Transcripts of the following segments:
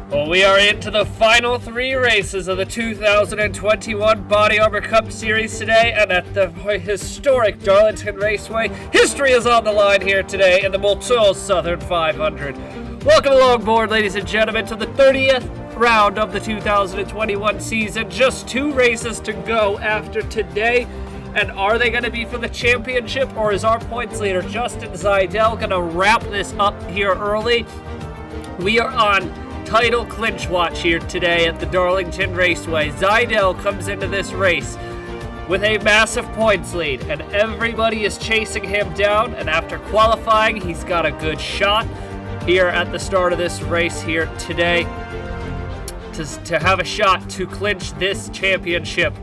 Well, we are into the final three races of the 2021 Body Armor Cup Series today, and at the historic Darlington Raceway, history is on the line here today in the Motul Southern 500. Welcome along board, ladies and gentlemen, to the 30th round of the 2021 season. Just two races to go after today. And are they going to be for the championship, or is our points leader, Justin Zajdel, going to wrap this up here early? We are on title clinch watch here today at the Darlington Raceway. Zajdel comes into this race with a massive points lead, and everybody is chasing him down, and after qualifying, he's got a good shot here at the start of this race here today to have a shot to clinch this championship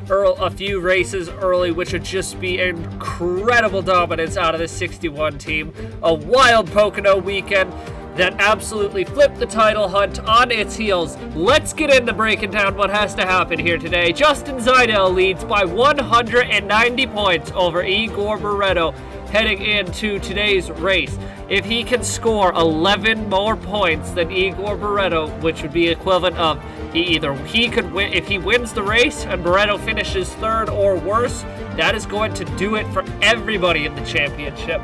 a few races early, which would just be incredible dominance out of the 61 team. A wild Pocono weekend that absolutely flipped the title hunt on its heels. Let's get into breaking down what has to happen here today. Justin Zajdel leads by 190 points over Igor Barreto heading into today's race. If he can score 11 more points than Igor Barreto, which would be equivalent of he could win if he wins the race and Barreto finishes third or worse, that is going to do it for everybody in the championship.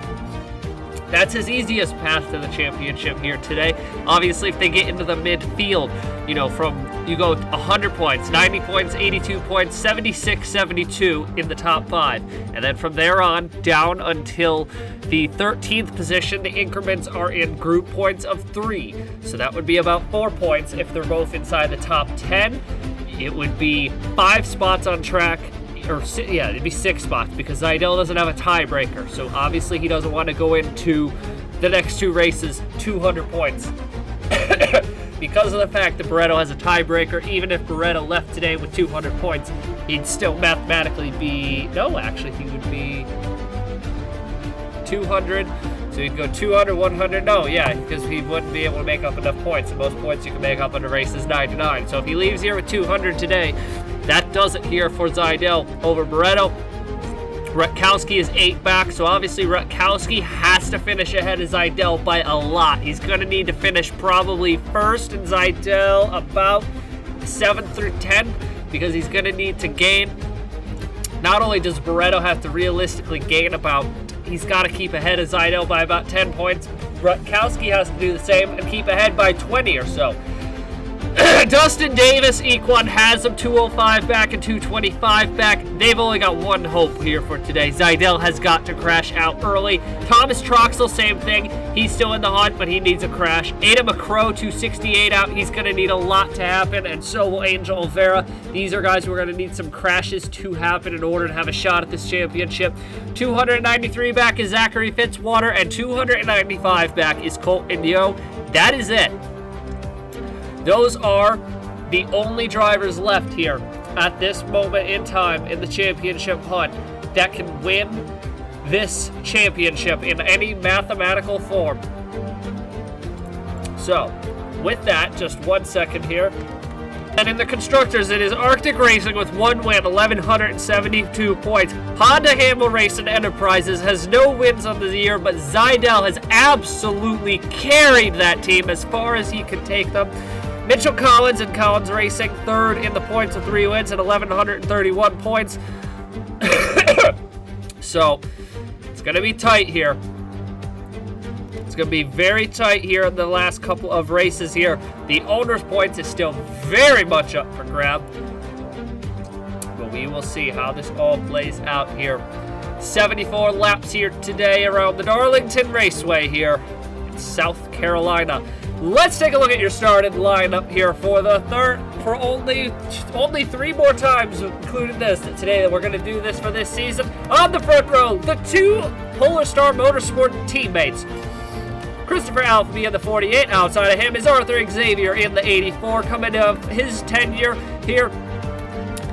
That's his easiest path to the championship here today. Obviously, if they get into the midfield, you go 100 points, 90 points, 82 points, 76, 72 in the top five. And then from there on, down until the 13th position, the increments are in group points of 3. So that would be about 4 points if they're both inside the top 10. It would be 5 spots on track. It'd be 6 spots because Zajdel doesn't have a tiebreaker. So obviously he doesn't want to go into the next 2 races 200 points. Because of the fact that Barreto has a tiebreaker, even if Barreto left today with 200 points, he'd still mathematically be... No, actually, he would be 200. So he'd go 200, 100. No, yeah, because he wouldn't be able to make up enough points. And most points you can make up in a race is 99. So if he leaves here with 200 today, that does it here for Zajdel over Barreto. Rutkowski is 8 back, so obviously Rutkowski has to finish ahead of Zajdel by a lot. He's going to need to finish probably first, and Zajdel about 7 through 10, because he's going to need to gain. Not only does Barreto have to realistically gain he's got to keep ahead of Zajdel by about 10 points. Rutkowski has to do the same and keep ahead by 20 or so. Dustin Davis, Equan has them 205 back and 225 back. They've only got one hope here for today. Zajdel has got to crash out early. Thomas Troxel, same thing. He's still in the hunt, but he needs a crash. Ada McCrow, 268 out. He's going to need a lot to happen, and so will Angel Oliveira. These are guys who are going to need some crashes to happen in order to have a shot at this championship. 293 back is Zachary Fitzwater, and 295 back is Colton Yo. That is it. Those are the only drivers left here at this moment in time in the championship hunt that can win this championship in any mathematical form. So, with that, just 1 second here. And in the constructors, it is Arctic Racing with 1 win, 1,172 points. Honda Hamel Racing Enterprises has no wins on the year, but Zajdel has absolutely carried that team as far as he could take them. Mitchell Collins and Collins Racing third in the points with 3 wins and 1,131 points. So, it's going to be tight here. It's going to be very tight here in the last couple of races here. The owner's points is still very much up for grab. But we will see how this all plays out here. 74 laps here today around the Darlington Raceway here in South Carolina. Let's take a look at your starting lineup here for the third, for only 3 more times, including this today, that we're going to do this for this season. On the front row, the 2 Polar Star Motorsport teammates. Christopher Alfie in the 48. Outside of him is Arthur Xavier in the 84, coming of his tenure here.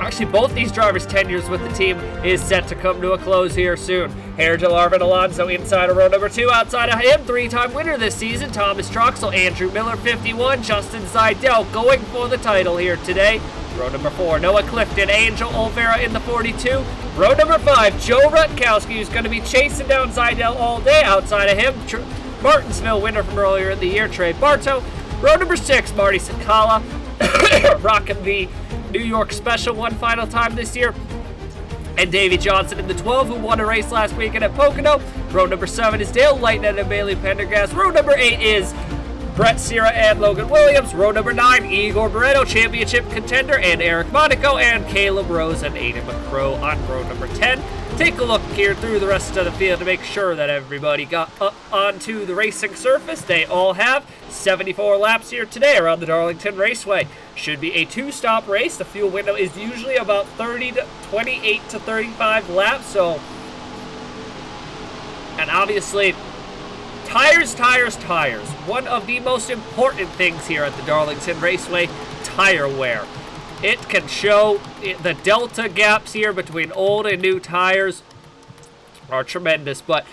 Actually, both these drivers' tenures with the team is set to come to a close here soon. Hergel Arvin Alonso inside of row number 2. Outside of him, 3-time winner this season, Thomas Troxel, Andrew Miller, 51. Justin Zajdel going for the title here today. Row number 4, Noah Clifton, Angel Oliveira in the 42. Row number 5, Joe Rutkowski, who's going to be chasing down Zajdel all day. Outside of him, Martinsville winner from earlier in the year, Trey Barreto. Row number 6, Marty Sakala, rocking the New York Special one final time this year. And Davey Johnson in the 12, who won a race last weekend at Pocono. Row number 7 is Dale Lightning and Bailey Pendergast. Row number 8 is Brett Sierra and Logan Williams. Row number 9, Igor Barreto, championship contender, and Eric Monaco, and Caleb Rose and Aiden McCrow on row number 10. Take a look here through the rest of the field to make sure that everybody got up onto the racing surface. They all have 74 laps here today around the Darlington Raceway. Should be a 2-stop race. The fuel window is usually about 28 to 35 laps. So, and obviously, tires. One of the most important things here at the Darlington Raceway, tire wear. It can show the delta gaps here between old and new tires are tremendous. But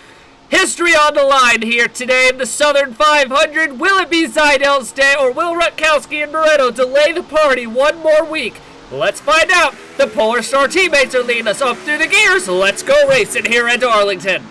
history on the line here today in the Southern 500. Will it be Zajdel's day, or will Rutkowski and Barreto delay the party one more week? Let's find out. The Polar Star teammates are leading us up through the gears. Let's go racing here at Darlington.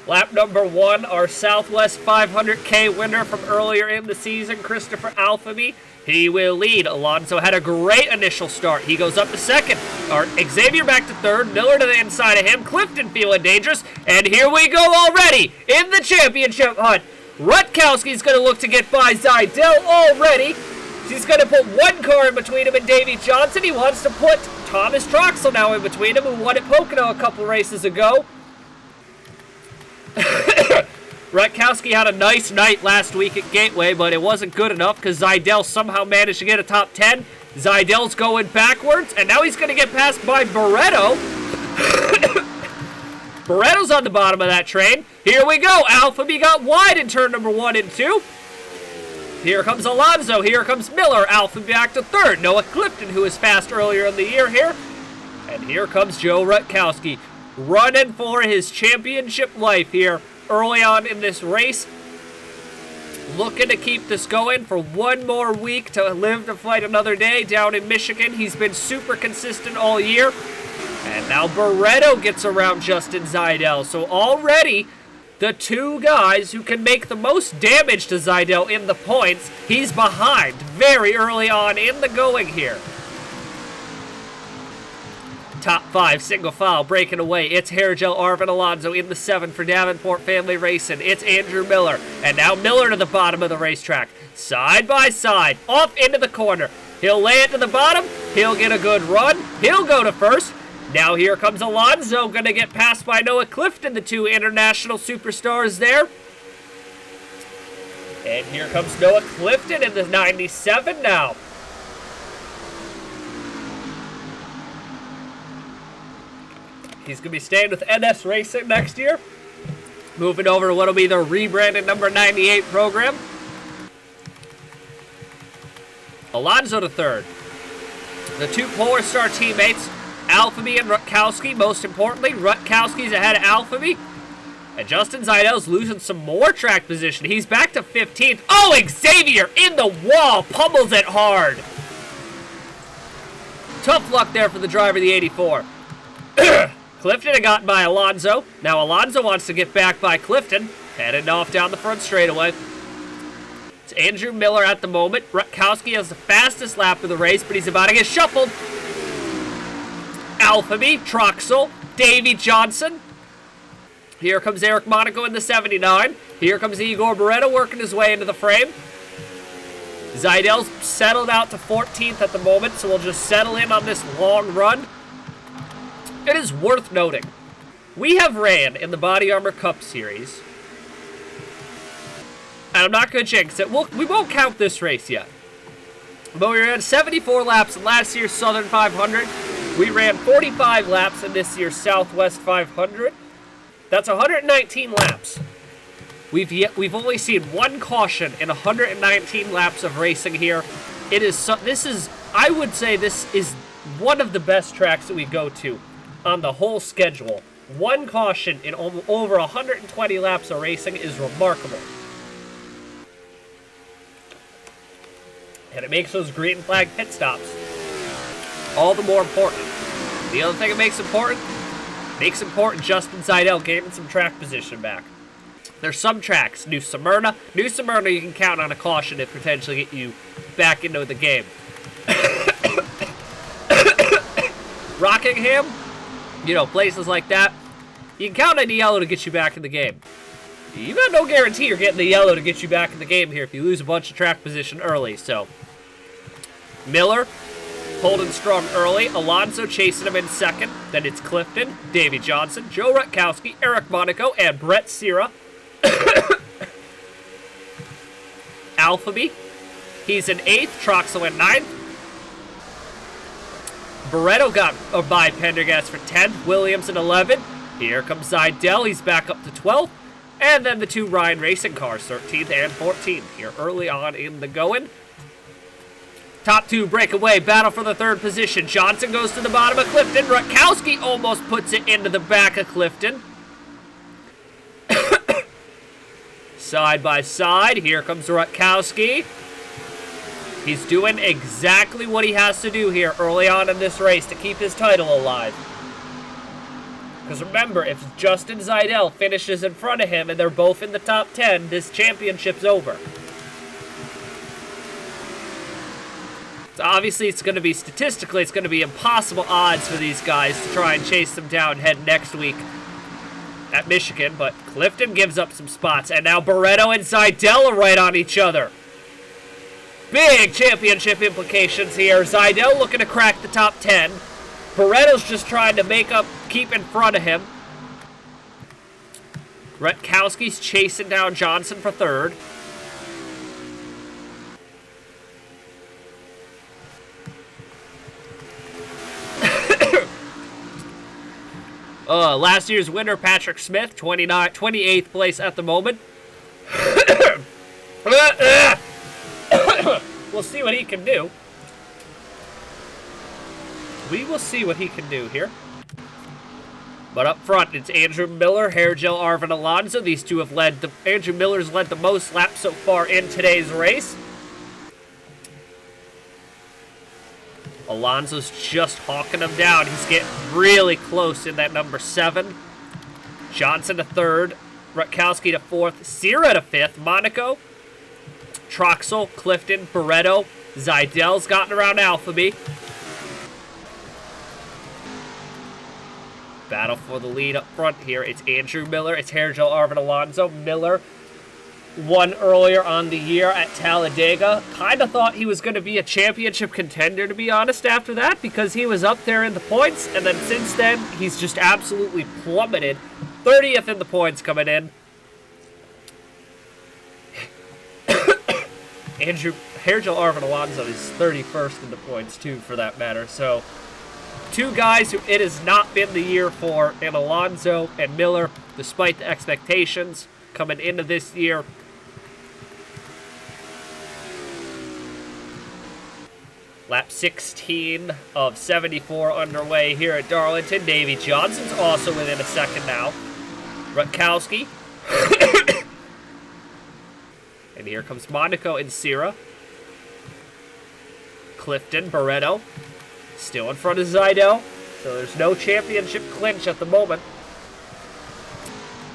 Lap number 1, our Southwest 500K winner from earlier in the season, Christopher Alphamy. He will lead. Alonso had a great initial start. He goes up to second. Xavier back to third. Miller to the inside of him. Clifton feeling dangerous. And here we go already in the championship hunt. Rutkowski's going to look to get by Zajdel already. He's going to put one car in between him and Davey Johnson. He wants to put Thomas Troxel now in between him, who won at Pocono a couple races ago. Rutkowski had a nice night last week at Gateway, but it wasn't good enough because Zajdel somehow managed to get a top 10. Zajdel's going backwards, and now he's going to get passed by Barreto. Barreto's on the bottom of that train. Here we go. Alphamy got wide in turn number 1 and 2. Here comes Alonso. Here comes Miller. Alphamy back to third. Noah Clifton, who was fast earlier in the year here. And here comes Joe Rutkowski, running for his championship life here early on in this race. Looking to keep this going for one more week to live to fight another day down in Michigan. He's been super consistent all year. And now Barreto gets around Justin Zajdel. So already the two guys who can make the most damage to Zajdel in the points, he's behind very early on in the going here. Top 5, single file, breaking away. It's Hairgel Arvin Alonso in the 7 for Davenport Family Racing. It's Andrew Miller. And now Miller to the bottom of the racetrack. Side by side, off into the corner. He'll lay it to the bottom. He'll get a good run. He'll go to first. Now here comes Alonso, going to get passed by Noah Clifton, the two international superstars there. And here comes Noah Clifton in the 97 now. He's going to be staying with NS Racing next year. Moving over to what will be the rebranded number 98 program. Alonso to third. The two Polar Star teammates, Alphamy and Rutkowski. Most importantly, Rutkowski's ahead of Alphamy. And Justin Zajdel's losing some more track position. He's back to 15th. Oh, Xavier in the wall. Pummels it hard. Tough luck there for the driver of the 84. Clifton had gotten by Alonso. Now Alonso wants to get back by Clifton. Headed off down the front straightaway. It's Andrew Miller at the moment. Rutkowski has the fastest lap of the race, but he's about to get shuffled. Alphamy, Troxel, Davey Johnson. Here comes Eric Monaco in the 79. Here comes Igor Barreto working his way into the frame. Zajdel's settled out to 14th at the moment, so we'll just settle in on this long run. It is worth noting, we have ran in the Body Armor Cup Series, and I'm not going to jinx it. We won't count this race yet, but we ran 74 laps in last year's Southern 500. We ran 45 laps in this year's Southwest 500. That's 119 laps. We've only seen one caution in 119 laps of racing here. This is I would say this is one of the best tracks that we go to on the whole schedule. One caution in over 120 laps of racing is remarkable. And it makes those green flag pit stops all the more important. The other thing it makes important Justin Zajdel gaining some track position back. There's some tracks, New Smyrna you can count on a caution to potentially get you back into the game. Rockingham, you know, places like that, you can count on the yellow to get you back in the game. You got no guarantee you're getting the yellow to get you back in the game here if you lose a bunch of track position early. So, Miller holding strong early. Alonso chasing him in second. Then it's Clifton, Davey Johnson, Joe Rutkowski, Eric Monaco, and Brett Sierra. Alphaby, he's in 8th. Troxel in 9th. Barreto got by Pendergast for 10th. Williams in 11th. Here comes Zajdel. He's back up to 12th. And then the two Ryan Racing cars, 13th and 14th, here early on in the going. Top two breakaway, battle for the third position. Johnson goes to the bottom of Clifton. Rutkowski almost puts it into the back of Clifton. Side by side, here comes Rutkowski. He's doing exactly what he has to do here early on in this race to keep his title alive. Because remember, if Justin Zajdel finishes in front of him and they're both in the top 10, this championship's over. So obviously, statistically, it's going to be impossible odds for these guys to try and chase them down head next week at Michigan. But Clifton gives up some spots. And now Barreto and Zajdel are right on each other. Big championship implications here. Zajdel looking to crack the top 10. Barreto's just trying to keep in front of him. Rutkowski's chasing down Johnson for third. Last year's winner, Patrick Smith, 28th place at the moment. We'll see what he can do. We will see what he can do here. But up front, it's Andrew Miller, Hairgel, Arvin Alonso. These two have Andrew Miller's led the most laps so far in today's race. Alonso's just hawking him down. He's getting really close in that number 7. Johnson to 3rd. Rutkowski to 4th. Sierra to 5th. Monaco, Troxel, Clifton, Barreto. Zajdel's gotten around Alphaby. Battle for the lead up front here. It's Andrew Miller. It's Hairgel, Arvin Alonso. Miller won earlier on the year at Talladega. Kind of thought he was going to be a championship contender, to be honest, after that, because he was up there in the points, and then since then, he's just absolutely plummeted. 30th in the points coming in. Hairgel, Arvin Alonso is 31st in the points, too, for that matter. So, two guys who it has not been the year for, in Alonso and Miller, despite the expectations coming into this year. Lap 16 of 74 underway here at Darlington. Davey Johnson's also within a second now. Rutkowski. And here comes Monaco and Sierra. Clifton, Barreto. Still in front of Zajdel. So there's no championship clinch at the moment.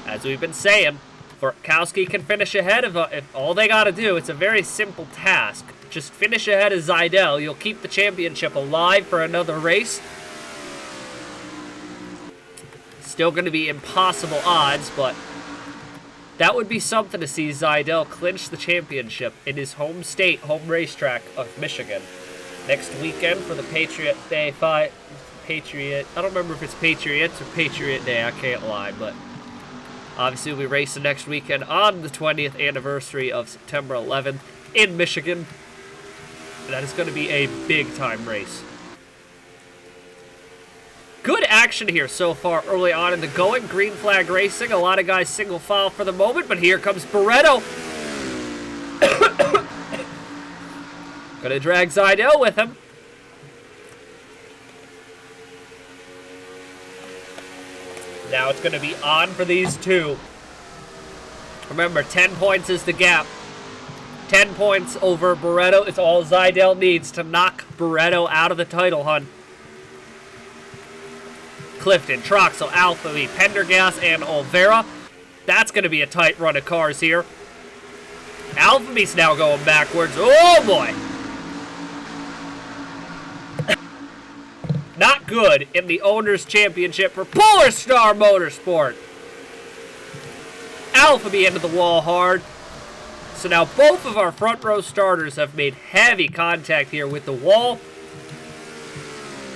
As we've been saying, Rutkowski can finish ahead of if all they got to do, it's a very simple task. Just finish ahead of Zajdel. You'll keep the championship alive for another race. Still going to be impossible odds, but that would be something to see Zajdel clinch the championship in his home state, home racetrack of Michigan. Next weekend for the Patriot Day I don't remember if it's Patriots or Patriot Day, I can't lie, but obviously we'll be racing next weekend on the 20th anniversary of September 11th in Michigan. And that is going to be a big-time race. Good action here so far early on in the going. Green flag racing. A lot of guys single file for the moment, but here comes Barreto. Gonna drag Zajdel with him. Now it's going to be on for these two. Remember, 10 points is the gap. 10 points over Barreto is all Zajdel needs to knock Barreto out of the title hunt. Clifton, Troxel, Alphavy, Pendergast, and Olvera. That's going to be a tight run of cars here. Alphavy's now going backwards. Oh, boy. Not good in the Owners' Championship for Polar Star Motorsport. Alphavy into the wall hard. So now both of our front row starters have made heavy contact here with the wall.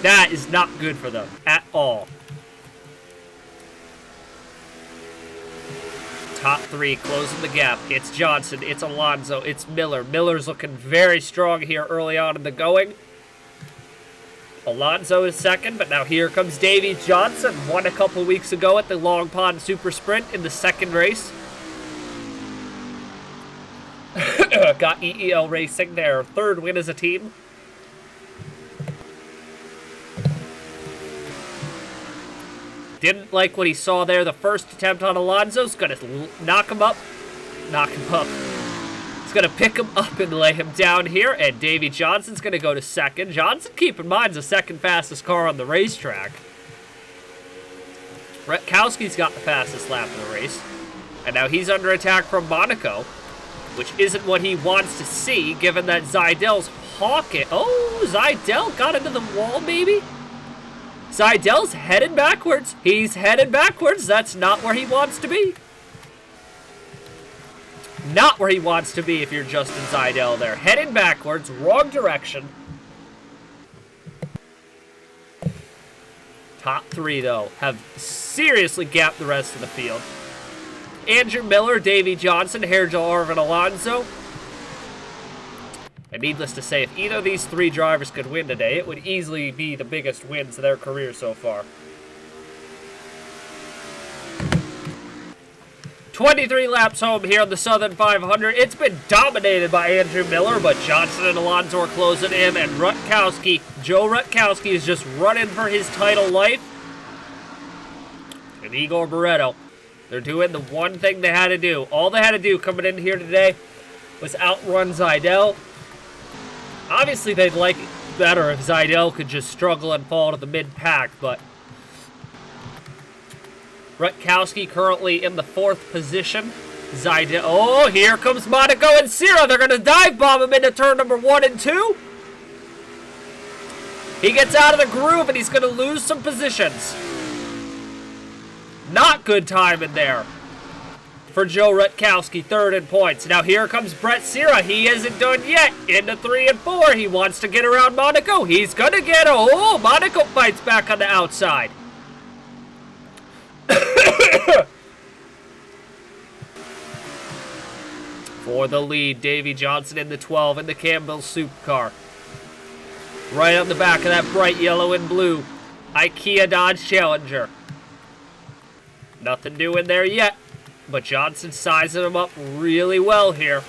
That is not good for them at all. Top three closing the gap. It's Johnson, it's Alonso, it's Miller. Miller's looking very strong here early on in the going. Alonso is second, but now here comes Davey Johnson. Won a couple weeks ago at the Long Pond Super Sprint in the second race. Got EEL Racing their third win as a team. Didn't like what he saw there. The first attempt on Alonso's going to knock him up. Knock him up. He's going to pick him up and lay him down here. And Davey Johnson's going to go to second. Johnson, keep in mind, is the second fastest car on the racetrack. Rutkowski's got the fastest lap of the race. And now he's under attack from Monaco, which isn't what he wants to see, given that Zajdel's hawking. Oh, Zajdel got into the wall, maybe? Zajdel's headed backwards. He's headed backwards. That's not where he wants to be. Not where he wants to be if you're Justin Zajdel there. Headed backwards, wrong direction. Top three, though, have seriously gapped the rest of the field. Andrew Miller, Davey Johnson, Hergel Arvin Alonso. And needless to say, if either of these three drivers could win today, it would easily be the biggest wins of their career so far. 23 laps home here on the Southern 500. It's been dominated by Andrew Miller, but Johnson and Alonso are closing in, and Rutkowski, Joe Rutkowski, is just running for his title life. And Igor Barreto, they're doing the one thing they had to do. All they had to do coming in here today was outrun Zajdel. Obviously, they'd like it better if Zajdel could just struggle and fall to the mid-pack, but Rutkowski currently in the 4th position. Zajdel, oh, here comes Monaco and Sierra. They're going to dive bomb him into turn number 1 and 2. He gets out of the groove and he's going to lose some positions. Not good time in there for Joe Rutkowski, 3rd in points. Now here comes Brett Sierra. He isn't done yet. Into 3 and 4. He wants to get around Monaco. He's going to get, oh, Monaco fights back on the outside. For the lead, Davey Johnson in the 12 in the Campbell Soup car. Right on the back of that bright yellow and blue IKEA Dodge Challenger. Nothing new in there yet, but Johnson sizing him up really well here.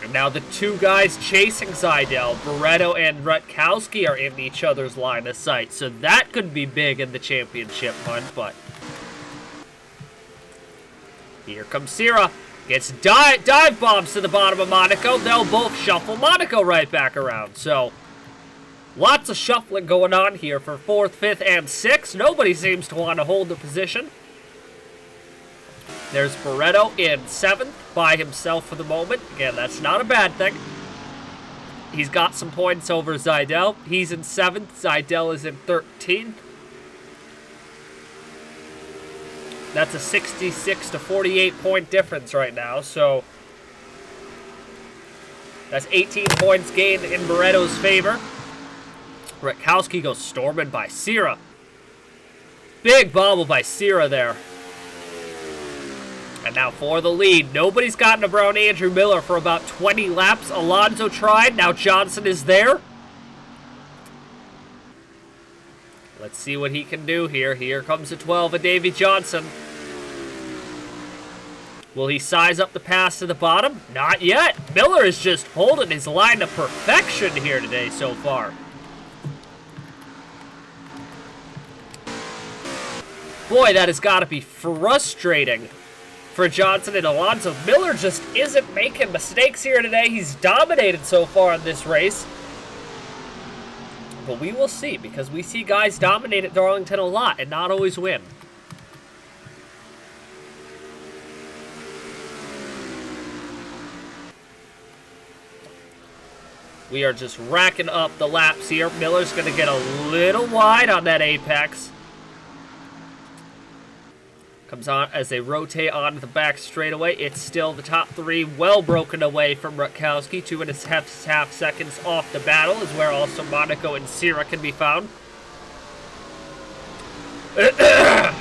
And now the two guys chasing Zajdel, Barreto and Rutkowski, are in each other's line of sight. So that could be big in the championship hunt, but here comes Sierra. Gets dive bombs to the bottom of Monaco. They'll both shuffle Monaco right back around. So lots of shuffling going on here for 4th, 5th, and 6th. Nobody seems to want to hold the position. There's Barreto in 7th by himself for the moment. Again, that's not a bad thing. He's got some points over Zajdel. He's in 7th. Zajdel is in 13th. That's a 66 to 48 point difference right now, so that's 18 points gained in Barreto's favor. Rutkowski goes storming by Sierra. Big bobble by Sierra there. And now for the lead. Nobody's gotten around Andrew Miller for about 20 laps. Alonso tried. Now Johnson is there. Let's see what he can do here. Here comes the 12 of Davey Johnson. Will he size up the pass to the bottom? Not yet. Miller is just holding his line to perfection here today so far. Boy, that has got to be frustrating for Johnson and Alonso. Miller just isn't making mistakes here today. He's dominated so far in this race. But we will see, because we see guys dominate at Darlington a lot and not always win. We are just racking up the laps here. Miller's going to get a little wide on that apex. Comes on as they rotate onto the back straightaway. It's still the top three, well broken away from Rutkowski. 2.5 seconds off the battle is where also Monaco and Sierra can be found. Then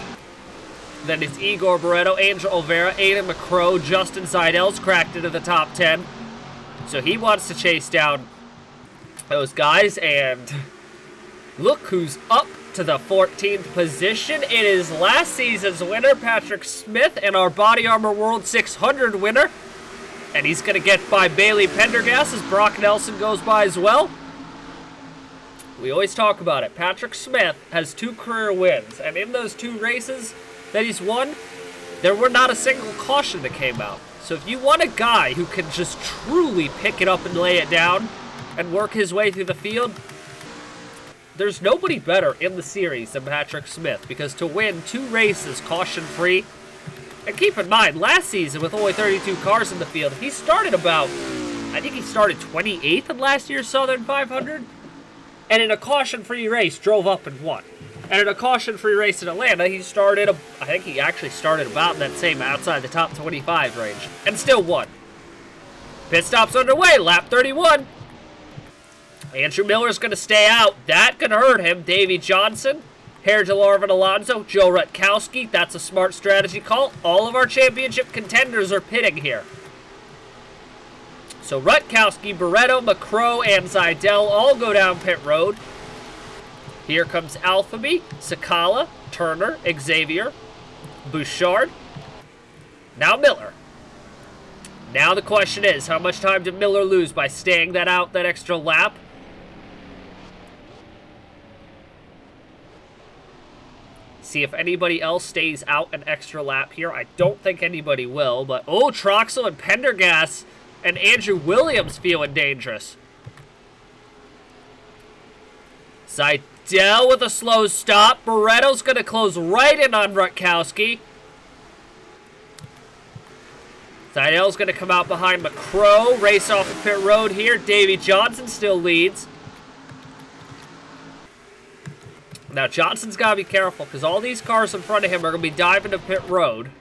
it's Igor Barreto, Angel Oliveira, Aiden McCrow, Justin Zajdel's cracked into the top 10. So he wants to chase down those guys, and look who's up to the 14th position. It is last season's winner, Patrick Smith, and our Body Armor World 600 winner. And he's going to get by Bailey Pendergast as Brock Nelson goes by as well. We always talk about it. Patrick Smith has 2 career wins, and in those 2 races that he's won, there were not a single caution that came out. So if you want a guy who can just truly pick it up and lay it down and work his way through the field, there's nobody better in the series than Patrick Smith, because to win 2 races caution-free, and keep in mind, last season with only 32 cars in the field, he started about, I think he started 28th in last year's Southern 500, and in a caution-free race drove up and won. And in a caution-free race in Atlanta, he started, I think he actually started about in that same outside the top 25 range, and still won. Pit stop's underway, lap 31. Andrew Miller's going to stay out. That could hurt him. Davey Johnson, Hergel Arvin Alonso, Joe Rutkowski. That's a smart strategy call. All of our championship contenders are pitting here. So Rutkowski, Barreto, McCrow, and Zajdel all go down pit road. Here comes Alphaby, Sakala, Turner, Xavier, Bouchard. Now Miller. Now the question is, how much time did Miller lose by staying that extra lap? See if anybody else stays out an extra lap here. I don't think anybody will, but oh, Troxel and Pendergast and Andrew Williams feeling dangerous. Zajdel with a slow stop. Barreto's going to close right in on Rutkowski. Zajdel's going to come out behind McCrow. Race off the pit road here. Davey Johnson still leads. Now, Johnson's got to be careful, because all these cars in front of him are going to be diving to pit road.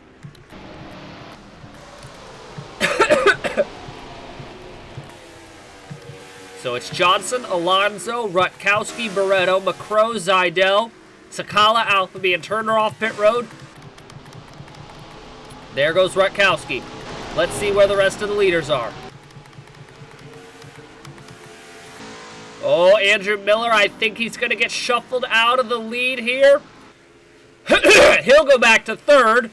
So it's Johnson, Alonso, Rutkowski, Barreto, McCrow, Zajdel, Sakala, Alphaby, and Turner off pit road. There goes Rutkowski. Let's see where the rest of the leaders are. Oh, Andrew Miller, I think he's going to get shuffled out of the lead here. He'll go back to third.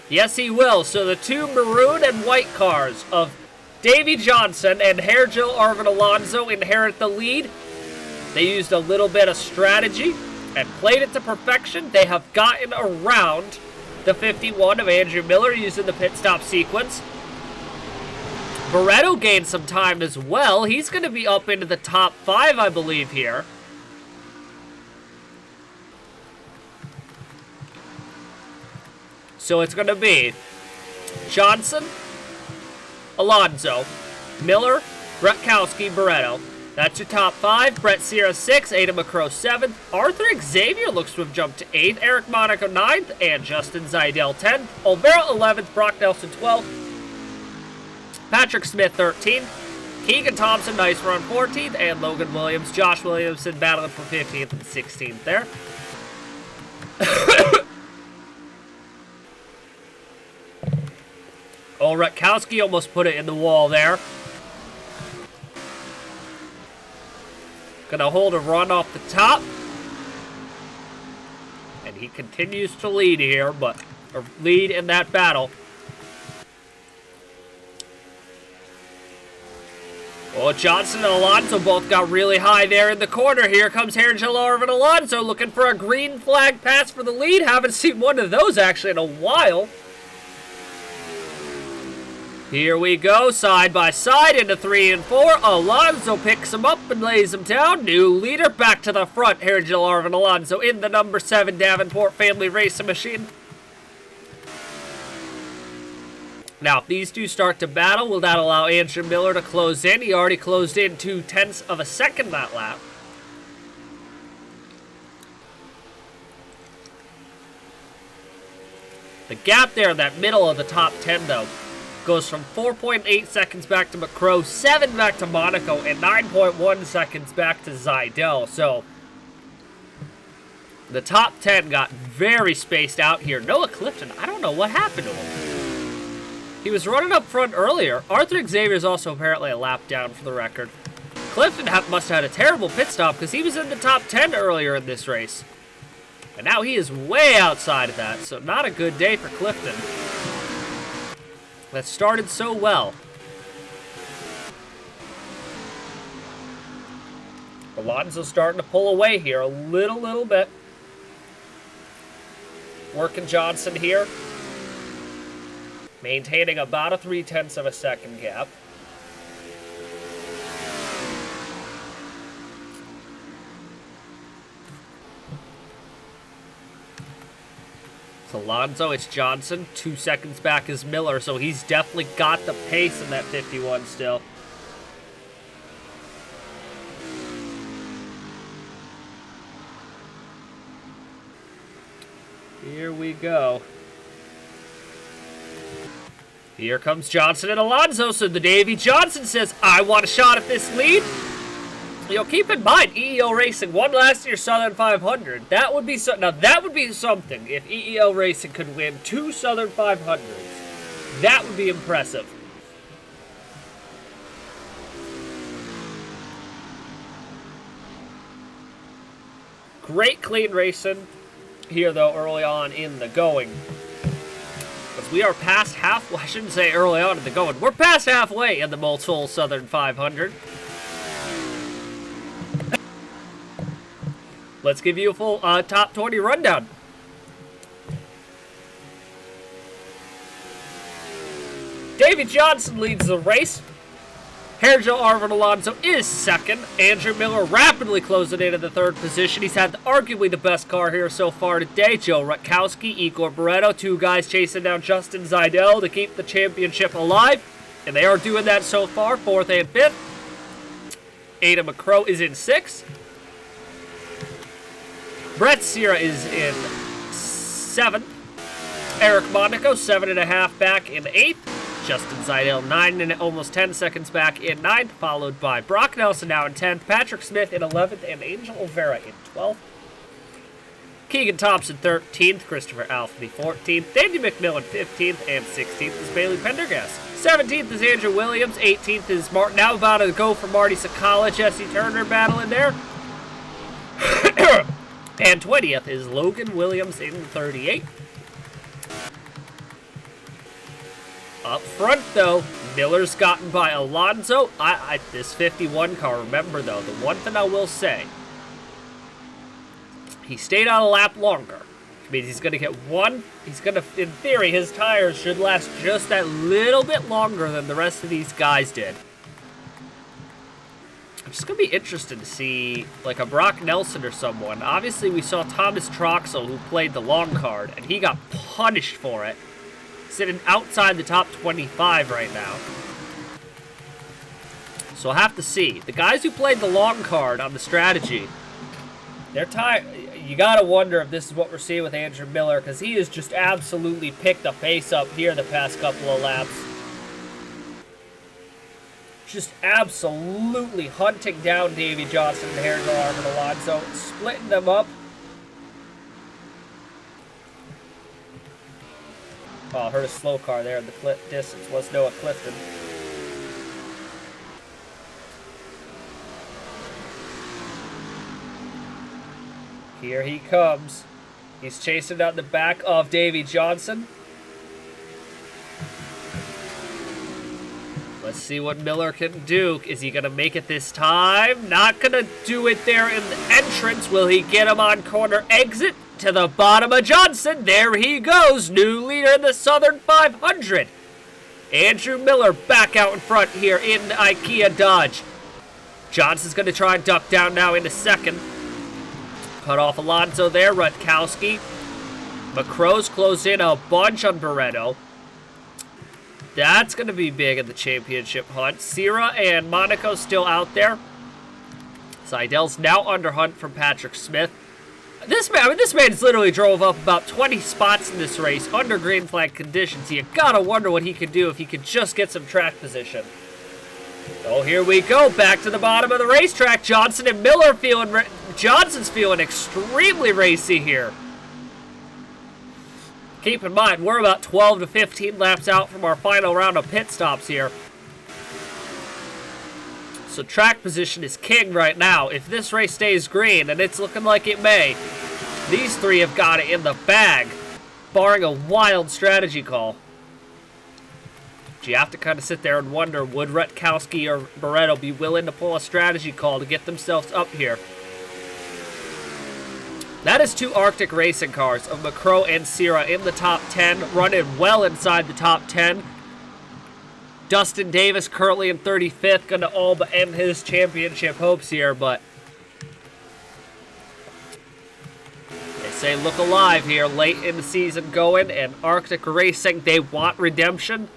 Yes, he will. So the 2 maroon and white cars of Davey Johnson and Hergel Arvin Alonso inherit the lead. They used a little bit of strategy and played it to perfection. They have gotten around the 51 of Andrew Miller using the pit stop sequence. Barreto gained some time as well. He's going to be up into the top 5, I believe, here. So it's going to be Johnson, Alonso, Miller, Rutkowski, Barreto. That's your top 5. Brett Sierra 6, Aiden McCrow 7th. Arthur Xavier looks to have jumped to 8th. Eric Monaco 9th, and Justin Zajdel 10th. Oliveira 11th, Brock Nelson 12th. Patrick Smith 13th. Keegan Thompson, nice run 14th. And Logan Williams, Josh Williamson battling for 15th and 16th there. Oh, Rutkowski almost put it in the wall there. Gonna hold a run off the top. And he continues to lead here, but or lead in that battle. Oh, Johnson and Alonso both got really high there in the corner. Here comes Hargelov and Alonso looking for a green flag pass for the lead. Haven't seen one of those actually in a while. Here we go, side by side into 3 and 4. Alonso picks him up and lays him down. New leader back to the front. Hargelov and Alonso in the number 7 Davenport family racing machine. Now, if these two start to battle, will that allow Andrew Miller to close in? He already closed in 0.2 of a second that lap. The gap there in that middle of the top 10, though, goes from 4.8 seconds back to McCrow, 7 back to Monaco, and 9.1 seconds back to Zajdel. So, the top 10 got very spaced out here. Noah Clifton, I don't know what happened to him. He was running up front earlier. R30 Xavier's also apparently a lap down for the record. Clifton must have had a terrible pit stop because he was in the top 10 earlier in this race. And now he is way outside of that, so not a good day for Clifton. That started so well. Alonso's starting to pull away here a little bit. Working Johnson here. Maintaining about a 0.3 of a second gap. It's Alonso, it's Johnson. 2 seconds back is Miller, so he's definitely got the pace in that 51 still. Here we go. Here comes Johnson and Alonso, so the Davy Johnson says, I want a shot at this lead. You know, keep in mind, EEO Racing won last year's Southern 500. That would be now that would be something if EEO Racing could win 2 Southern 500s. That would be impressive. Great clean racing here, though, early on in the going. Because we are past halfway, I shouldn't say early on in the going, we're past halfway in the Motul Southern 500. Let's give you a full top 20 rundown. Davy Johnson leads the race. Hargelov Alonso is second. Andrew Miller rapidly closing into the 3rd position. He's had arguably the best car here so far today. Joe Rutkowski, Igor Barreto, 2 guys chasing down Justin Zajdel to keep the championship alive. And they are doing that so far, 4th and 5th. Adam McCrow is in 6th. Brett Sierra is in 7th. Eric Monaco, 7.5 back in 8th. Justin Zajdel, 9 and almost 10 seconds back in 9th, followed by Brock Nelson now in 10th, Patrick Smith in 11th, and Angel Oliveira in 12th. Keegan Thompson 13th, Christopher Alfrey 14th, Danny McMillan 15th, and 16th is Bailey Pendergast. 17th is Andrew Williams, 18th is Martin, now about to go for Marty Sakala, Jesse Turner battle in there. And 20th is Logan Williams in 38th. Up front, though, Miller's gotten by Alonso. This 51 car, remember, though, the one thing I will say, he stayed on a lap longer, which means he's going to get one. He's going to, in theory, his tires should last just that little bit longer than the rest of these guys did. It's just going to be interesting to see, like, a Brock Nelson or someone. Obviously, we saw Thomas Troxel, who played the long card, and he got punished for it. Sitting outside the top 25 right now. So we'll have to see. The guys who played the long card on the strategy, they're tired. You gotta wonder if this is what we're seeing with Andrew Miller, because he has just absolutely picked the pace up here the past couple of laps. Just absolutely hunting down Davy Johnson and Hargelov and Alonso, splitting them up. Oh, I heard a slow car there in the distance. Was Noah Clifton. Here he comes. He's chasing down the back of Davy Johnson. Let's see what Miller can do. Is he going to make it this time? Not going to do it there in the entrance. Will he get him on corner exit? To the bottom of Johnson. There he goes. New leader in the Southern 500. Andrew Miller back out in front here in the IKEA Dodge. Johnson's going to try and duck down now into second. Cut off Alonso there. Rutkowski. McCrow's closed in a bunch on Barreto. That's going to be big in the championship hunt. Sierra and Monaco still out there. Zajdel's now under hunt from Patrick Smith. This man's literally drove up about 20 spots in this race under green flag conditions. You gotta wonder what he could do if he could just get some track position. Oh, here we go. Back to the bottom of the racetrack. Johnson and Miller Johnson's feeling extremely racy here. Keep in mind, we're about 12 to 15 laps out from our final round of pit stops here. So track position is king right now. If this race stays green, and it's looking like it may, these three have got it in the bag, barring a wild strategy call. But you have to kind of sit there and wonder, would Rutkowski or Barreto be willing to pull a strategy call to get themselves up here? That is two Arctic racing cars of McCrow and Sierra in the top 10, running well inside the top 10. Dustin Davis currently in 35th, going to all but end his championship hopes here, but they say look alive here, late in the season going, and Arctic Racing, they want redemption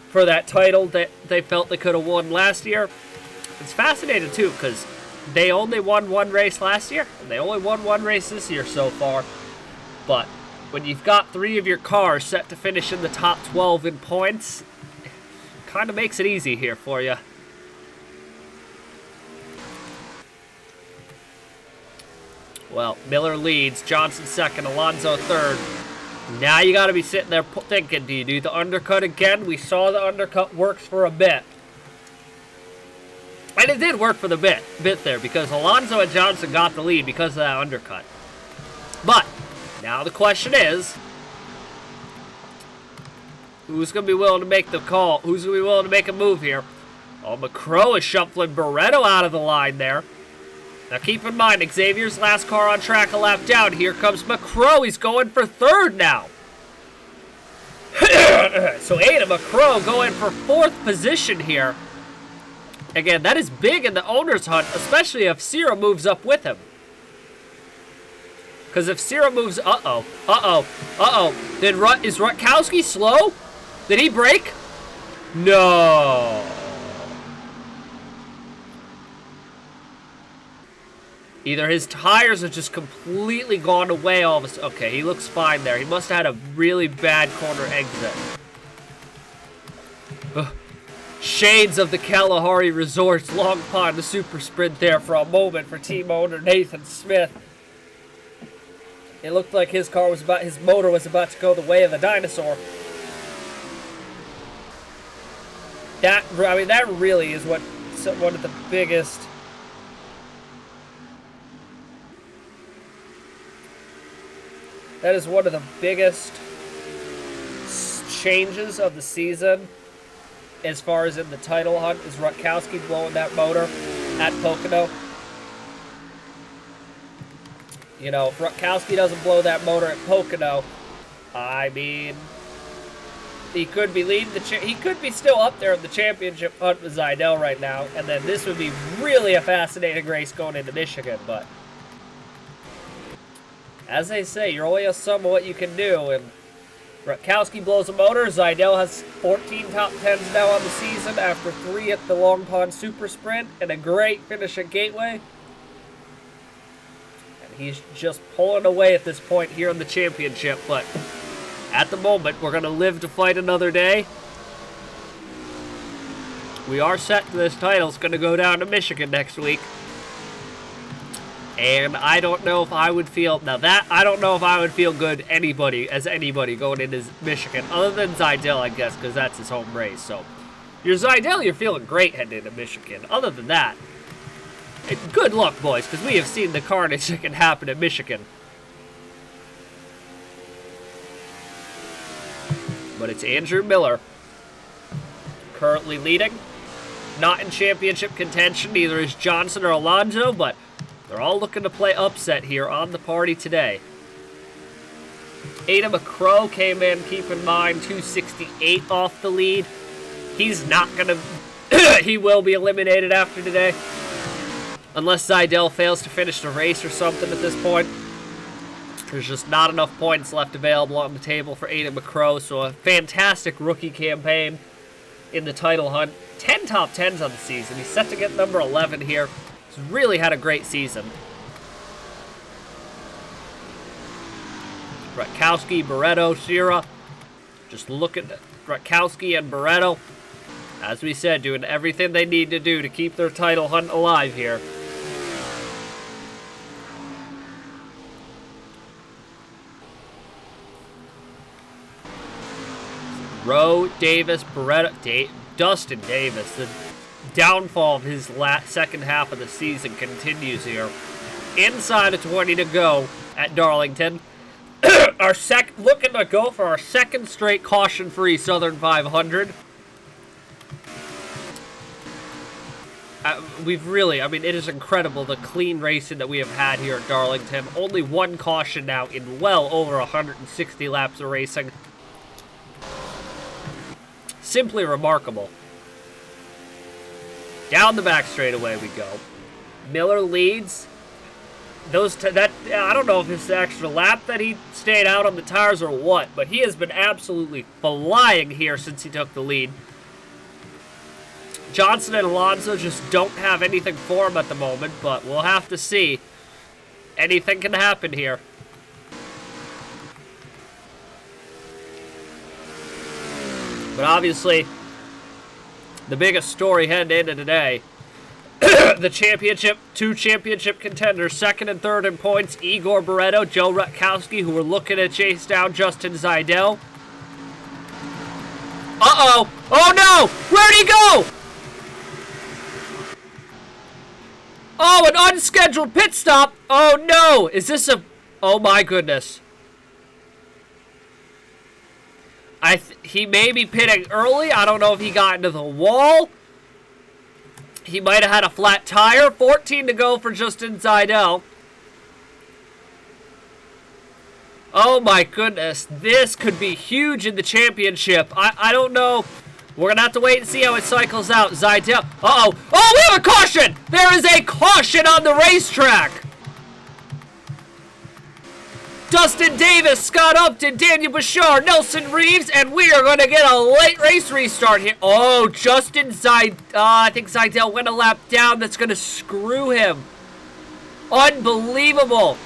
for that title that they felt they could have won last year. It's fascinating too, because they only won one race last year, and they only won one race this year so far. But when you've got three of your cars set to finish in the top 12 in points, it kind of makes it easy here for you. Well, Miller leads, Johnson second, Alonso third. Now you got to be sitting there thinking, do you do the undercut again? We saw the undercut works for a bit. And it did work for the bit there, because Alonso and Johnson got the lead because of that undercut. But now the question is, who's going to be willing to make the call? Who's going to be willing to make a move here? Oh, McCrow is shuffling Barreto out of the line there. Now keep in mind, Xavier's last car on track a lap down. Here comes McCrow. He's going for third now. So Ada McCrow going for fourth position here. Again, that is big in the owner's hunt, especially if Sierra moves up with him. Because if Sierra moves... Is Rutkowski slow? Did he brake? No. Either his tires have just completely gone away all of a sudden. Okay, he looks fine there. He must have had a really bad corner exit. Ugh. Shades of the Kalahari Resorts, Long Pond, the super sprint there for a moment for team owner Nathan Smith. It looked like his motor was about to go the way of the dinosaur. That really is one of the biggest. That is one of the biggest changes of the season. As far as in the title hunt, is Rutkowski blowing that motor at Pocono. You know, if Rutkowski doesn't blow that motor at Pocono, I mean, he could be leading he could be still up there in the championship hunt with Zajdel right now, and then this would be really a fascinating race going into Michigan, but as they say, you're only a sum of what you can do, and Rutkowski blows a motor. Zajdel has 14 top 10s now on the season after 3 at the Long Pond Super Sprint and a great finish at Gateway. And he's just pulling away at this point here in the championship, but at the moment, we're going to live to fight another day. We are set to this title. It's going to go down to Michigan next week. And I don't know if I would feel good as anybody going into Michigan, other than Zajdel, I guess, because that's his home race. So, you're Zajdel, you're feeling great heading into Michigan. Other than that, good luck, boys, because we have seen the carnage that can happen at Michigan. but it's Andrew Miller currently leading. Not in championship contention, neither is Johnson or Alonso, but they're all looking to play upset here on the party today. Adam McCrow came in, keep in mind, 268 off the lead. He's not going to... he will be eliminated after today. Unless Zajdel fails to finish the race or something at this point. There's just not enough points left available on the table for Adam McCrow, so a fantastic rookie campaign in the title hunt. 10 top 10s on the season. He's set to get number 11 here. He's really had a great season. Rutkowski, Barreto, Shira. Just look at Rutkowski and Barreto. As we said, doing everything they need to do to keep their title hunt alive here. Rowe, Davis, Barreto, Dustin Davis. The downfall of his second half of the season continues here. Inside of 20 to go at Darlington. Looking to go for our second straight caution-free Southern 500. It is incredible the clean racing that we have had here at Darlington. Only one caution now in well over 160 laps of racing. Simply remarkable. Down the back straightaway we go. Miller leads. I don't know if it's the extra lap that he stayed out on the tires or what, but he has been absolutely flying here since he took the lead. Johnson and Alonso just don't have anything for him at the moment, but we'll have to see. Anything can happen here. But obviously, the biggest story heading into today, the championship, two championship contenders, second and third in points, Igor Barreto, Joe Rutkowski, who were looking to chase down Justin Zajdel. Uh-oh! Oh no! Where'd he go? Oh, an unscheduled pit stop! Oh no! Is this a... Oh my goodness. He may be pitting early. I don't know if he got into the wall. He might have had a flat tire. 14 to go for Justin Zajdel. Oh my goodness. This could be huge in the championship. I don't know. We're going to have to wait and see how it cycles out. Zajdel. Uh-oh. Oh, we have a caution! There is a caution on the racetrack! Dustin Davis, Scott Upton, Daniel Bashar, Nelson Reeves, and we are going to get a late race restart here. Oh, Justin Zajdel. I think Zajdel went a lap down. That's going to screw him. Unbelievable.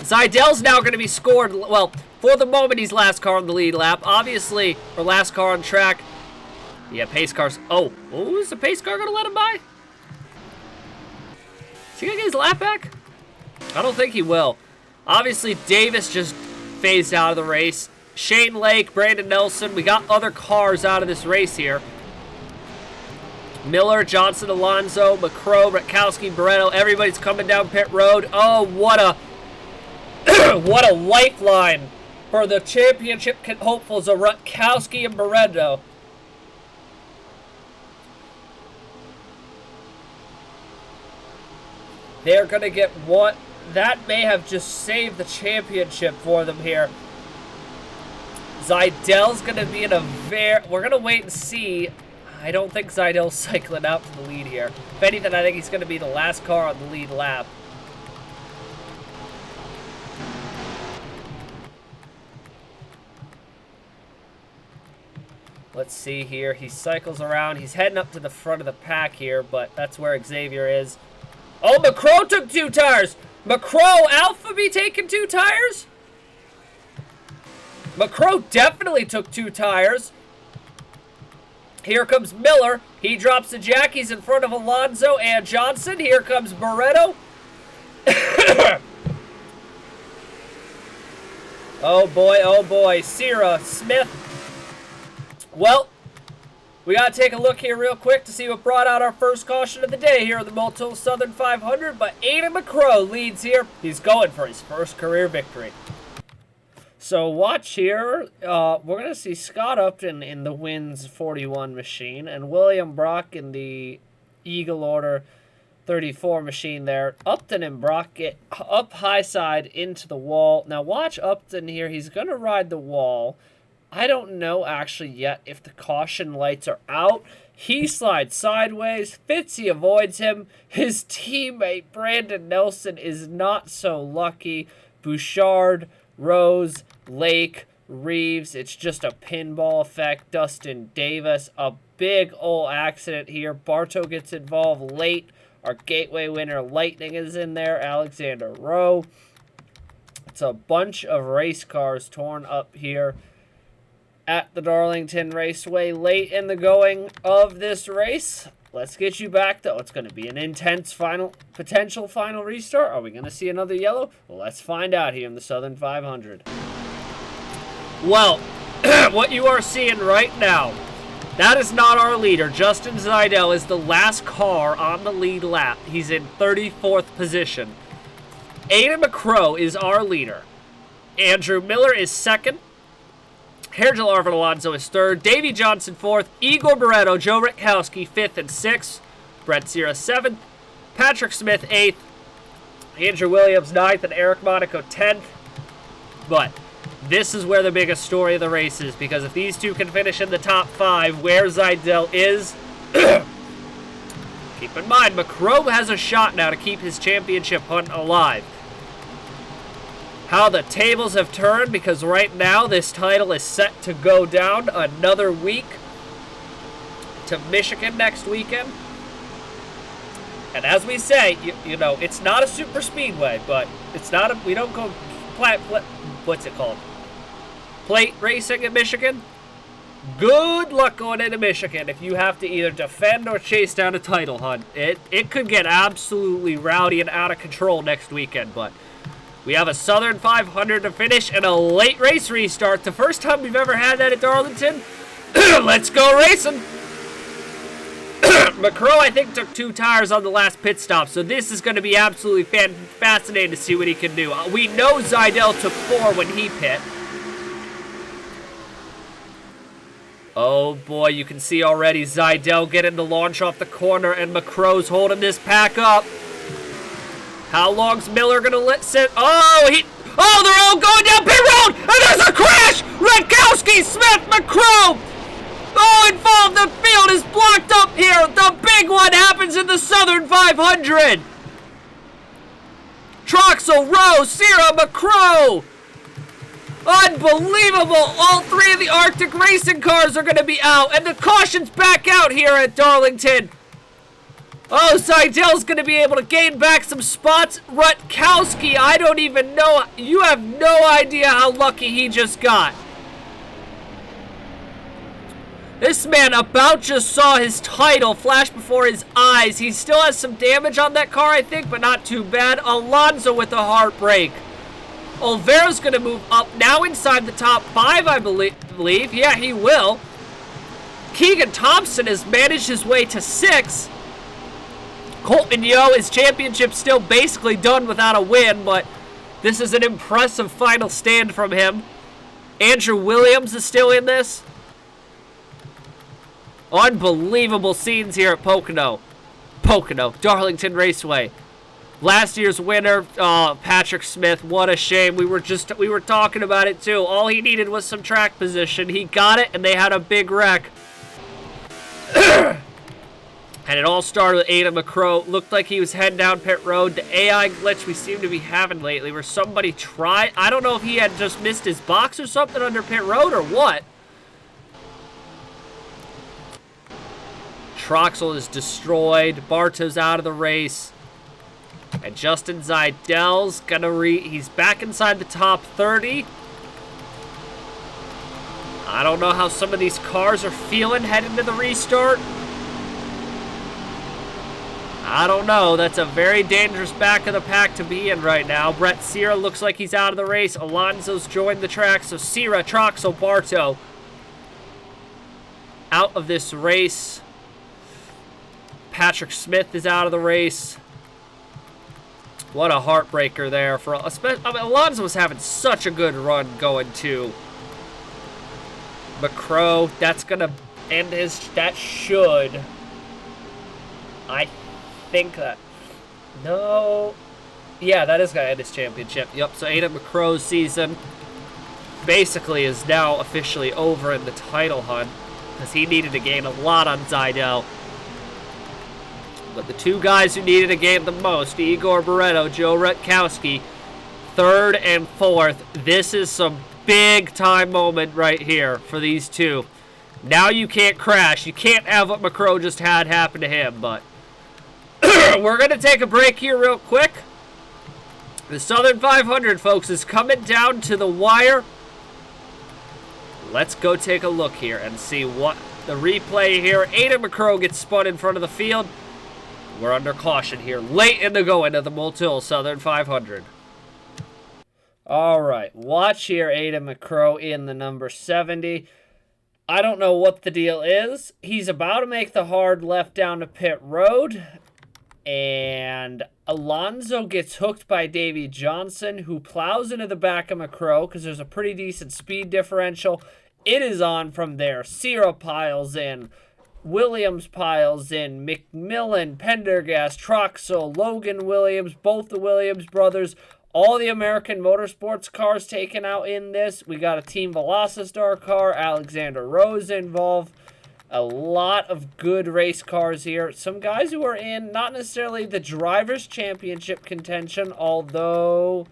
Zajdel's now going to be scored. Well, for the moment, he's last car on the lead lap. Obviously, or last car on track. Yeah, pace cars. Oh, is the pace car going to let him by? Is he going to get his lap back? I don't think he will. Obviously, Davis just phased out of the race. Shane Lake, Brandon Nelson. We got other cars out of this race here. Miller, Johnson, Alonso, McCrow, Rutkowski, Barreto. Everybody's coming down pit road. Oh, what a what a lifeline for the championship hopefuls of Rutkowski and Barreto. They're going to get what? That may have just saved the championship for them here. Zajdel's going to be in a we're going to wait and see. I don't think Zajdel's cycling out to the lead here. If anything, I think he's going to be the last car on the lead lap. Let's see here. He cycles around. He's heading up to the front of the pack here, but that's where Xavier is. Oh, McCrow took 2 tires. McCrow, Alpha be taking 2 tires? McCrow definitely took 2 tires. Here comes Miller. He drops the jackies in front of Alonso and Johnson. Here comes Barreto. Oh boy, Sierra, Smith. Well, we got to take a look here real quick to see what brought out our first caution of the day here in the Motul Southern 500, but Adam McCrow leads here. He's going for his first career victory. So So watch here. We're going to see Scott Upton in the Wins 41 machine and William Brock in the Eagle Order 34 machine there. Upton and Brock get up high side into the wall. Now watch Upton here. He's going to ride the wall. I don't know actually yet if the caution lights are out. He slides sideways. Fitzy avoids him. His teammate Brandon Nelson is not so lucky. Bouchard, Rose, Lake, Reeves. It's just a pinball effect. Dustin Davis. A big old accident here. Barreto gets involved late. Our gateway winner, Lightning, is in there. Alexander Rowe. It's a bunch of race cars torn up here at the Darlington Raceway late in the going of this race. Let's get you back, though. It's going to be an intense potential final restart. Are we going to see another yellow? Well, let's find out here in the Southern 500. Well, what you are seeing right now, that is not our leader. Justin Zajdel is the last car on the lead lap. He's in 34th position. Aidan McCrow is our leader. Andrew Miller is second. Hergel Arvin Alonso is third. Davey Johnson fourth. Igor Barreto, Joe Rutkowski fifth and sixth. Brett Sierra seventh. Patrick Smith eighth. Andrew Williams ninth and Eric Monaco 10th. But this is where the biggest story of the race is, because if these two can finish in the top five, where Zajdel is, keep in mind, McCrow has a shot now to keep his championship hunt alive. How the tables have turned, because right now this title is set to go down another week to Michigan next weekend. And as we say, you know, it's not a super speedway, but it's not a, we don't go what's it called? Plate racing in Michigan. Good luck going into Michigan if you have to either defend or chase down a title hunt. It could get absolutely rowdy and out of control next weekend, but we have a Southern 500 to finish and a late race restart. The first time we've ever had that at Darlington. Let's go racing. McCrow, I think, took 2 tires on the last pit stop, so this is going to be absolutely fascinating to see what he can do. We know Zajdel took 4 when he pit. Oh boy, you can see already Zajdel getting the launch off the corner, and McCrow's holding this pack up. How long's Miller gonna let sit? Oh, they're all going down pit road, and there's a crash! Rutkowski, Smith, McCrow! Oh, involved, the field is blocked up here. The big one happens in the Southern 500. Troxel, Rowe, Sierra, McCrow. Unbelievable. All 3 of the Arctic racing cars are going to be out, and the caution's back out here at Darlington. Oh, Zajdel's going to be able to gain back some spots. Rutkowski, I don't even know. You have no idea how lucky he just got. This man about just saw his title flash before his eyes. He still has some damage on that car, I think, but not too bad. Alonso with a heartbreak. Olvera's going to move up now inside the top 5, I believe. Yeah, he will. Keegan Thompson has managed his way to 6. Colton Yo, his championship still basically done without a win, but this is an impressive final stand from him. Andrew Williams is still in this. Unbelievable scenes here at Pocono, Darlington Raceway. Last year's winner, Patrick Smith. What a shame. We were talking about it too. All he needed was some track position. He got it, and they had a big wreck. And it all started with Aidan McCrow. Looked like he was heading down pit road. The AI glitch we seem to be having lately, where somebody tried. I don't know if he had just missed his box or something under pit road or what. Troxel is destroyed. Barto's out of the race. And Justin Zajdel's gonna he's back inside the top 30. I don't know how some of these cars are feeling heading to the restart. I don't know. That's a very dangerous back of the pack to be in right now. Brett Sierra looks like he's out of the race. Alonso's joined the track. So Sierra, Troxel, Barreto out of this race. Patrick Smith is out of the race. What a heartbreaker there for Alonso was having such a good run going to McCrow. That's gonna end his. That should. I think that. No. Yeah, that is gonna end his championship. Yep. So Aidan McCrow's season basically is now officially over in the title hunt because he needed to gain a lot on Zajdel. But the two guys who needed to gain the most, Igor Barreto, Joe Rutkowski, 3rd and 4th. This is some big-time moment right here for these two. Now you can't crash. You can't have what McCrow just had happen to him, but we're going to take a break here real quick. The Southern 500, folks, is coming down to the wire. Let's go take a look here and see what the replay here. Aidan McCrow gets spun in front of the field. We're under caution here, late in the going of the Motul Southern 500. All right, watch here, Aidan McCrow in the number 70. I don't know what the deal is. He's about to make the hard left down to pit road, and Alonso gets hooked by Davey Johnson, who plows into the back of McCrow because there's a pretty decent speed differential. It is on from there. Sierra piles in. Williams piles in, McMillan, Pendergast, Troxel, Logan Williams, both the Williams brothers, all the American Motorsports cars taken out in this. We got a Team Velocistar car, Alexander Rose involved. A lot of good race cars here. Some guys who are in not necessarily the Drivers' Championship contention, although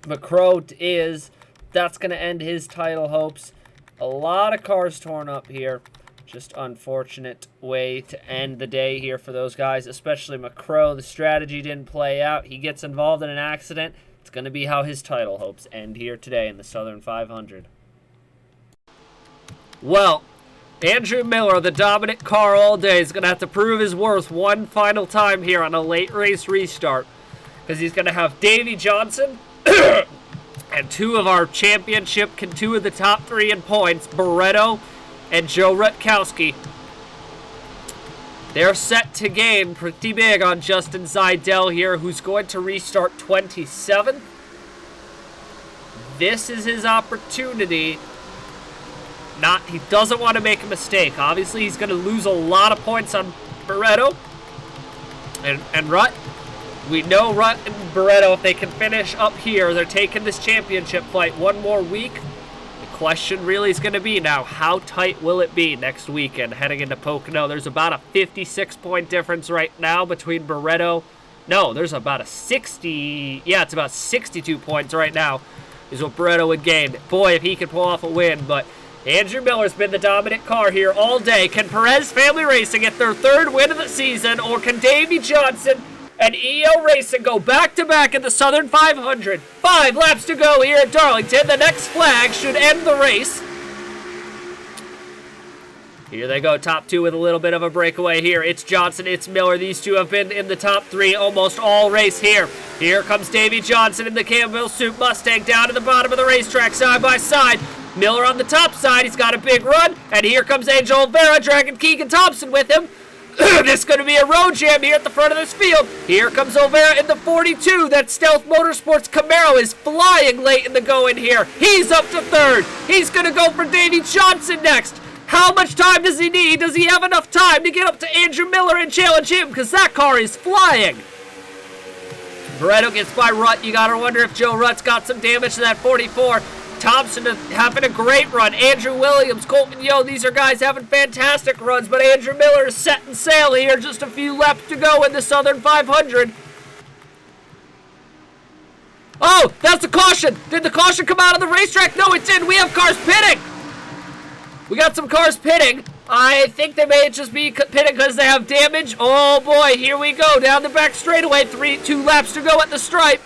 McCrow is. That's going to end his title hopes. A lot of cars torn up here. Just unfortunate way to end the day here for those guys, especially McCrow. The strategy didn't play out. He gets involved in an accident. It's going to be how his title hopes end here today in the Southern 500. Well, Andrew Miller, the dominant car all day, is going to have to prove his worth one final time here on a late race restart because he's going to have Davey Johnson and two of our championship, two of the top 3 in points, Barreto and Joe Rutkowski. They're set to gain pretty big on Justin Zajdel here, who's going to restart 27th. This is his opportunity. He doesn't want to make a mistake. Obviously, he's going to lose a lot of points on Barreto and Rut. We know Rut and Barreto, if they can finish up here, they're taking this championship fight one more week. Question really is going to be now, how tight will it be next weekend heading into Pocono? There's about a 56-point difference right now between Barreto. No, there's about a 60. Yeah, it's about 62 points right now is what Barreto would gain. Boy, if he could pull off a win. But Andrew Miller's been the dominant car here all day. Can Perez Family Racing get their 3rd win of the season, or can Davey Johnson and EO Racing go back-to-back in the Southern 500. 5 laps to go here at Darlington. The next flag should end the race. Here they go, top 2 with a little bit of a breakaway here. It's Johnson, it's Miller. These two have been in the top 3 almost all race here. Here comes Davey Johnson in the Campbell Soup Mustang down to the bottom of the racetrack, side by side. Miller on the top side, he's got a big run. And here comes Angel Oliveira dragging Keegan Thompson with him. This is going to be a road jam here at the front of this field. Here comes Oliveira in the 42. That Stealth Motorsports Camaro is flying late in the going here. He's up to 3rd. He's going to go for Davey Johnson next. How much time does he need? Does he have enough time to get up to Andrew Miller and challenge him? Because that car is flying. Barreto gets by Rutt. You got to wonder if Joe Rutt's got some damage to that 44. Thompson having a great run. Andrew Williams, Colton Yo, these are guys having fantastic runs, but Andrew Miller is setting sail here. Just a few laps to go in the Southern 500. Oh, that's a caution. Did the caution come out of the racetrack? No, it didn't. We have cars pitting. We got some cars pitting. I think they may just be pitting because they have damage. Oh, boy, here we go. Down the back straightaway. 2 laps to go at the stripe.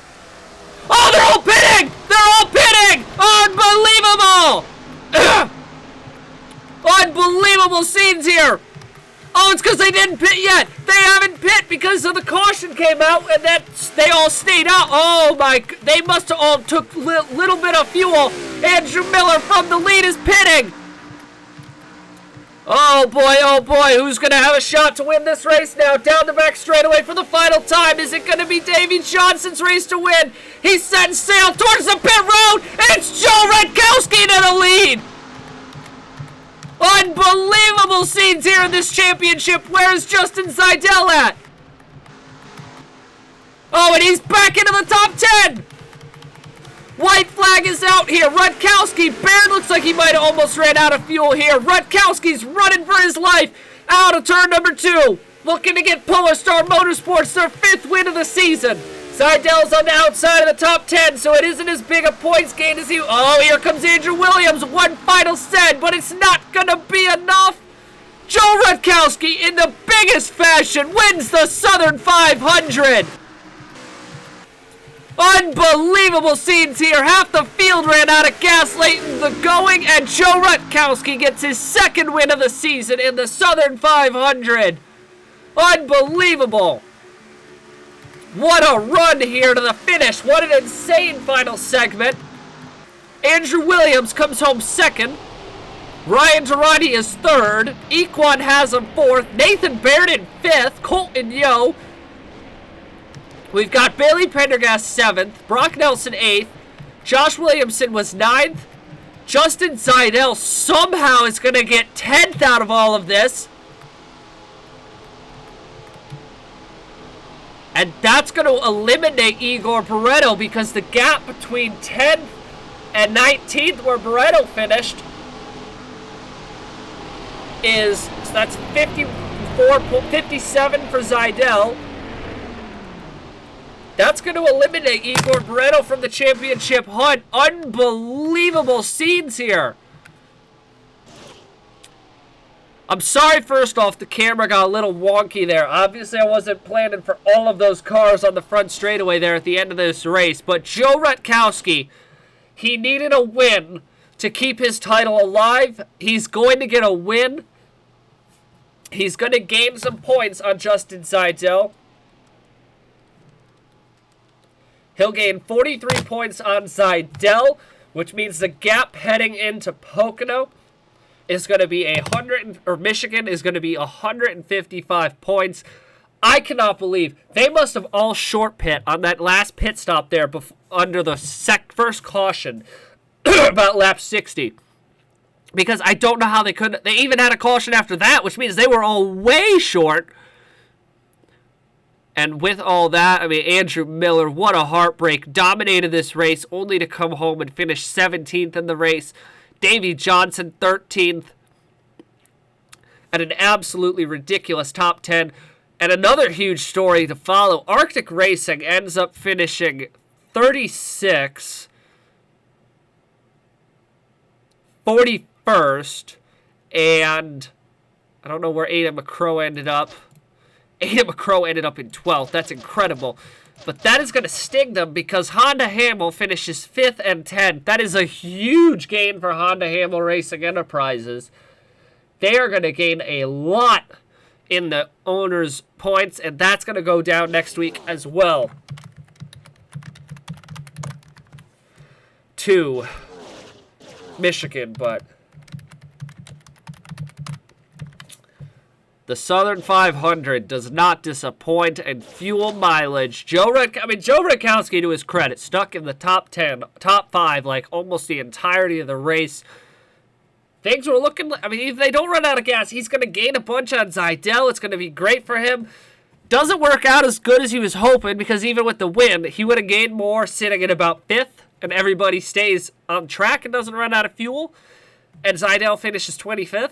Oh, they're all pitting! They're all pitting! Unbelievable! Unbelievable scenes here! Oh, it's because they didn't pit yet! They haven't pit because of the caution came out and they all stayed out. Oh my, they must have all took little bit of fuel. Andrew Miller from the lead is pitting! Oh boy, who's going to have a shot to win this race now? Down the back straightaway for the final time. Is it going to be Davy Johnson's race to win? He's setting sail towards the pit road, and it's Joe Redkowski to the lead. Unbelievable scenes here in this championship. Where is Justin Zajdel at? Oh, and he's back into the top 10. White flag is out here. Redkowski, Baird looks like he might have almost ran out of fuel here. Redkowski's running for his life out of turn number 2. Looking to get Polar Star Motorsports their 5th win of the season. Zajdel's on the outside of the top 10, so it isn't as big a points gain as he... Oh, here comes Andrew Williams. One final set, but it's not going to be enough. Joe Redkowski, in the biggest fashion, wins the Southern 500. Unbelievable scenes here. Half the field ran out of gas late in the going, and Joe Redkowski gets his 2nd win of the season in the Southern 500. Unbelievable. What a run here to the finish. What an insane final segment. Andrew Williams comes home 2nd. Ryan Durrani is 3rd. Equan has him 4th. Nathan Baird in 5th. Colton Yo. We've got Bailey Pendergast 7th. Brock Nelson 8th. Josh Williamson was 9th. Justin Zajdel somehow is going to get 10th out of all of this. And that's going to eliminate Igor Barreto, because the gap between 10th and 19th, where Barreto finished, is, so that's 57 for Zajdel. That's going to eliminate Igor Barreto from the championship hunt. Unbelievable scenes here. I'm sorry, first off, the camera got a little wonky there. Obviously, I wasn't planning for all of those cars on the front straightaway there at the end of this race. But Joe Redkowski, he needed a win to keep his title alive. He's going to get a win. He's going to gain some points on Justin Zajdel. He'll gain 43 points on Zajdel, which means the gap heading into Pocono is going to be Michigan is going to be 155 points. I cannot believe they must have all short pit on that last pit stop there under the first caution about lap 60. Because I don't know how they couldn't. They even had a caution after that, which means they were all way short. And with all that, I mean, Andrew Miller, what a heartbreak. Dominated this race, only to come home and finish 17th in the race. Davy Johnson, 13th. And an absolutely ridiculous top 10. And another huge story to follow. Arctic Racing ends up finishing 36, 41st, and I don't know where Ada McCrow ended up. Ada McCrow ended up in 12th. That's incredible. But that is going to sting them, because Honda Hamill finishes 5th and 10th. That is a huge gain for Honda Hamill Racing Enterprises. They are going to gain a lot in the owners' points, and that's going to go down next week as well. To Michigan, but the Southern 500 does not disappoint, and fuel mileage. Joe Redkowski, to his credit, stuck in the top 10, top 5, like almost the entirety of the race. Things were looking, I mean, if they don't run out of gas, he's going to gain a bunch on Zajdel. It's going to be great for him. Doesn't work out as good as he was hoping, because even with the win, he would have gained more sitting at about 5th, and everybody stays on track and doesn't run out of fuel. And Zajdel finishes 25th.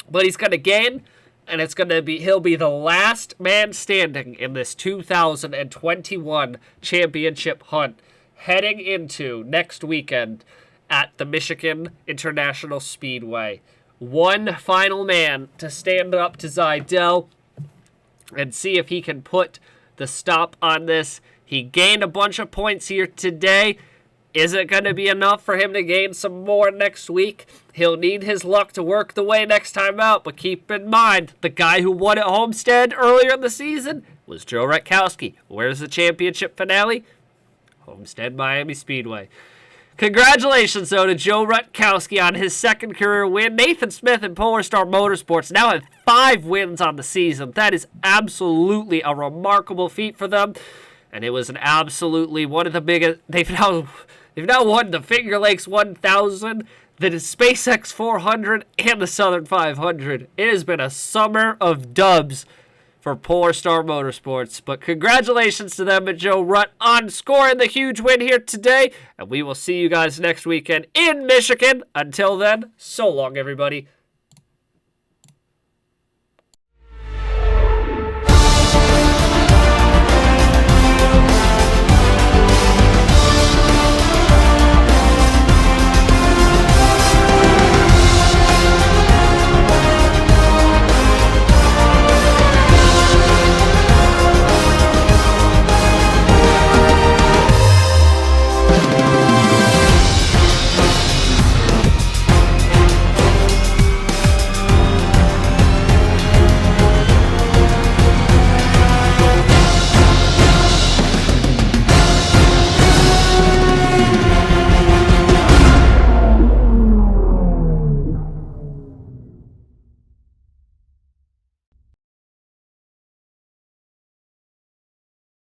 But he's going to gain, and it's going to be, he'll be the last man standing in this 2021 championship hunt, heading into next weekend at the Michigan International Speedway. One final man to stand up to Zajdel and see if he can put the stop on this. He gained a bunch of points here today. Is it going to be enough for him to gain some more next week? He'll need his luck to work the way next time out, but keep in mind, the guy who won at Homestead earlier in the season was Joe Redkowski. Where's the championship finale? Homestead Miami Speedway. Congratulations, though, to Joe Rutkowski on his second career win. Nathan Smith and Polar Star Motorsports now have 5 wins on the season. That is absolutely a remarkable feat for them. And it was an absolutely one of the biggest. They've now won the Finger Lakes 1000, the SpaceX 400, and the Southern 500. It has been a summer of dubs for Polar Star Motorsports. But congratulations to them and Joe Rutt on scoring the huge win here today. And we will see you guys next weekend in Michigan. Until then, so long, everybody.